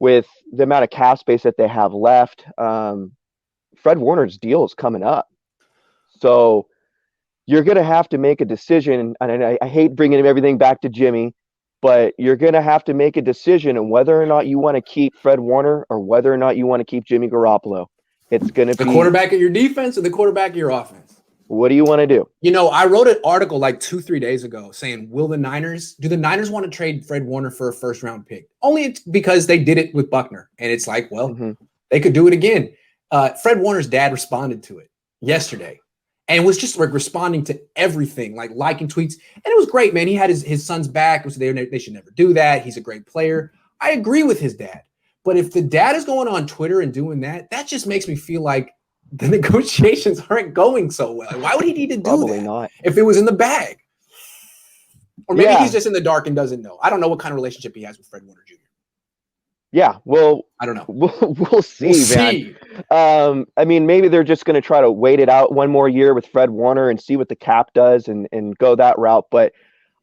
with the amount of cap space that they have left, Fred Warner's deal is coming up. So you're going to have to make a decision. And I hate bringing everything back to Jimmy, but you're going to have to make a decision on whether or not you want to keep Fred Warner or whether or not you want to keep Jimmy Garoppolo. It's going to be the quarterback of your defense or the quarterback of your offense. What do you want to do? You know, I wrote an article like 2-3 days ago saying, do the Niners want to trade Fred Warner for a first round pick? Only because they did it with Buckner. And it's like, well, they could do it again. Fred Warner's dad responded to it yesterday and was just like responding to everything, like liking tweets. And it was great, man. He had his son's back. They should never do that. He's a great player. I agree with his dad. But if the dad is going on Twitter and doing that, that just makes me feel like the negotiations aren't going so well. Why would he need to do Probably that not. if it was in the bag? Or maybe he's just in the dark and doesn't know. I don't know what kind of relationship he has with Fred Warner Jr. Yeah, well, I don't know. We'll see, man. I mean, maybe they're just going to try to wait it out one more year with Fred Warner and see what the cap does and go that route. But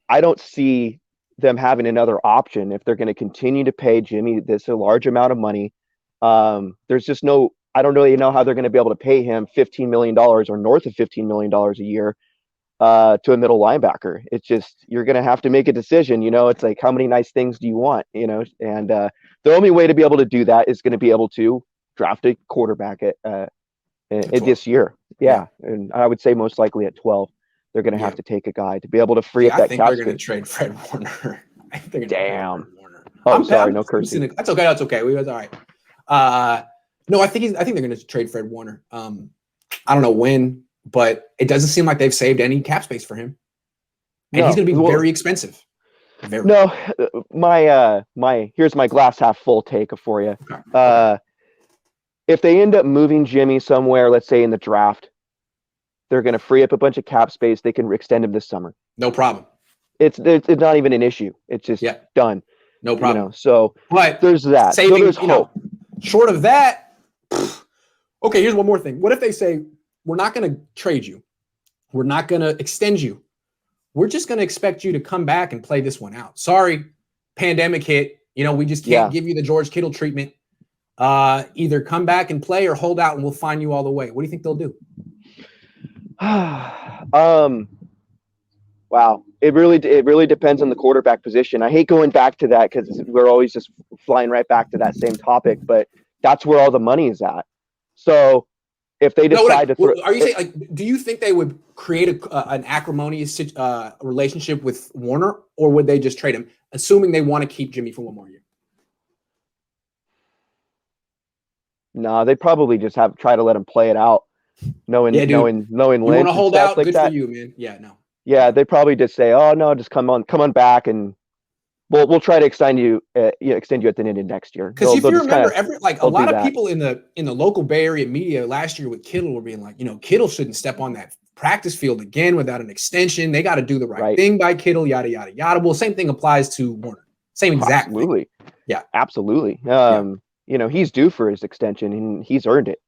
I don't see them having another option if they're going to continue to pay Jimmy this a large amount of money. There's just no. I don't really know how they're going to be able to pay him $15 million or north of $15 million a year to a middle linebacker. It's just, you're going to have to make a decision. You know, it's like, how many nice things do you want? You know, and the only way to be able to do that is going to be able to draft a quarterback at this year. Yeah. And I would say most likely at 12, they're going to have to take a guy to be able to free up that cap. I think they're going to trade Fred Warner. I think they're going to trade Fred Warner. Oh, sorry. No cursing. That's okay. That's okay. We was all right. No, I think they're going to trade Fred Warner. I don't know when, but it doesn't seem like they've saved any cap space for him, and he's going to be very expensive. No, here's my glass half full take for you. Okay. If they end up moving Jimmy somewhere, let's say in the draft, they're going to free up a bunch of cap space. They can extend him this summer. No problem. It's not even an issue. It's just done. No problem. You know, so but there's that. Saving, so there's hope. Short of that. Okay, here's one more thing. What if they say, we're not going to trade you. We're not going to extend you. We're just going to expect you to come back and play this one out. Sorry, pandemic hit. You know, we just can't give you the George Kittle treatment. Either come back and play or hold out and we'll find you all the way. What do you think they'll do? Wow. It really depends on the quarterback position. I hate going back to that because we're always just flying right back to that same topic, but that's where all the money is at. So if they decide to throw, are you saying, like, do you think they would create an acrimonious relationship with Warner, or would they just trade him, assuming they want to keep Jimmy for one more year? No, they probably just try to let him play it out, knowing Lynch. You want to hold out? Like good that. For you, man. Yeah, no. Yeah, they probably just say, "Oh no, just come on back, and we'll try to extend you at the end of next year." Because if you remember, a lot of people in the local Bay Area media last year with Kittle were being like, Kittle shouldn't step on that practice field again without an extension. They got to do the right thing by Kittle, yada yada yada. Well, same thing applies to Warner. Same exact. Absolutely. Thing. Yeah, absolutely. He's due for his extension, and he's earned it.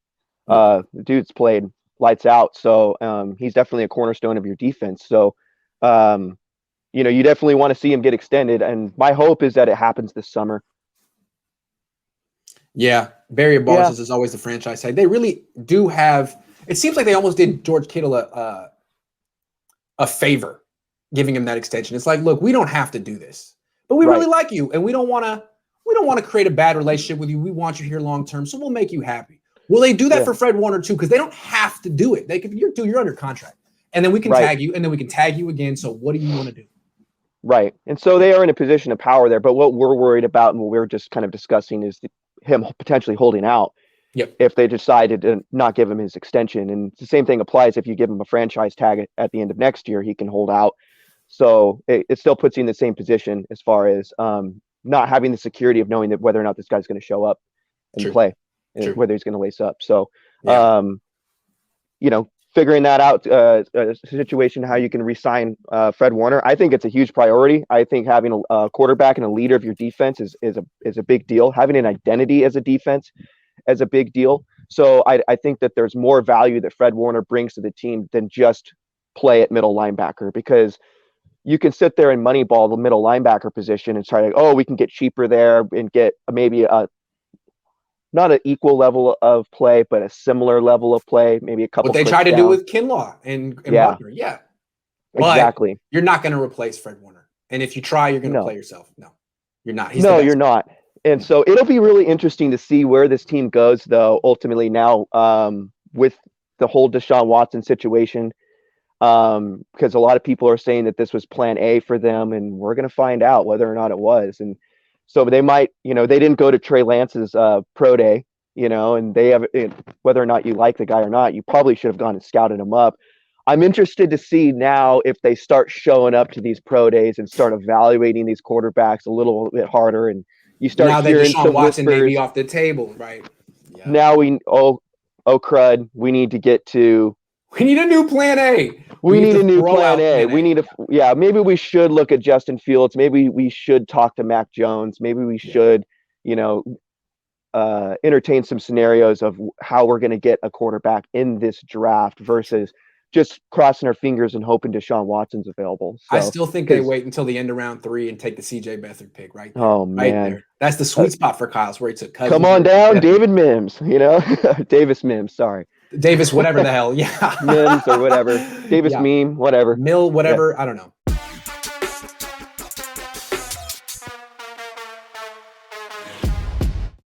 The dude's played lights out, so he's definitely a cornerstone of your defense. So, you definitely want to see him get extended, and my hope is that it happens this summer. Yeah, Barry Bosses is always the franchise side. They really do have. It seems like they almost did George Kittle a favor, giving him that extension. It's like, look, we don't have to do this, but we really like you, and we don't want to create a bad relationship with you. We want you here long term, so we'll make you happy. Will they do that for Fred Warner too? Because they don't have to do it. They could. You're under contract, and then we can tag you, and then we can tag you again. So what do you want to do? Right, and so they are in a position of power there. But what we're worried about, and what we're just kind of discussing, is him potentially holding out. Yep. If they decided to not give him his extension, and the same thing applies if you give him a franchise tag at the end of next year, he can hold out. So it still puts you in the same position as far as not having the security of knowing that whether or not this guy's going to show up and play. Whether he's going to lace up. So, figuring that out, a situation, how you can re-sign Fred Warner, I think it's a huge priority. I think having a quarterback and a leader of your defense is a big deal. Having an identity as a defense is a big deal. So I think that there's more value that Fred Warner brings to the team than just play at middle linebacker, because you can sit there and moneyball the middle linebacker position and try to, we can get cheaper there and get maybe a not an equal level of play, but a similar level of play, maybe a couple What they clicks try to do down. with Kinlaw and Yeah, Buckner. Yeah. But exactly. you're not going to replace Fred Warner. And if you try, you're going to No, play yourself. No, you're not. He's the no, best. you're not. And so it'll be really interesting to see where this team goes, though, ultimately now, with the whole Deshaun Watson situation. Because a lot of people are saying that this was plan A for them, and we're going to find out whether or not it was. And so they might, they didn't go to Trey Lance's pro day, and they have, whether or not you like the guy or not, you probably should have gone and scouted him up. I'm interested to see now if they start showing up to these pro days and start evaluating these quarterbacks a little bit harder, and you start Now that hearing Deshaun some Watson may be whispers. off the table, right? Yeah. Now oh crud, we need to get to. We need a new plan A. We need a new plan A. Plan We need maybe we should look at Justin Fields. Maybe we should talk to Mac Jones. Maybe we should, entertain some scenarios of how we're going to get a quarterback in this draft versus just crossing our fingers and hoping Deshaun Watson's available. So, I still think they wait until the end of round 3 and take the CJ Beathard pick right there. Oh, right man. there. That's the sweet spot for Kyle's where he took Cousins. Come on down, David Mims, Davis Mims, sorry. Davis, whatever the hell. Yeah. Mims or whatever. Davis meme, whatever. Mill, whatever. Yeah. I don't know.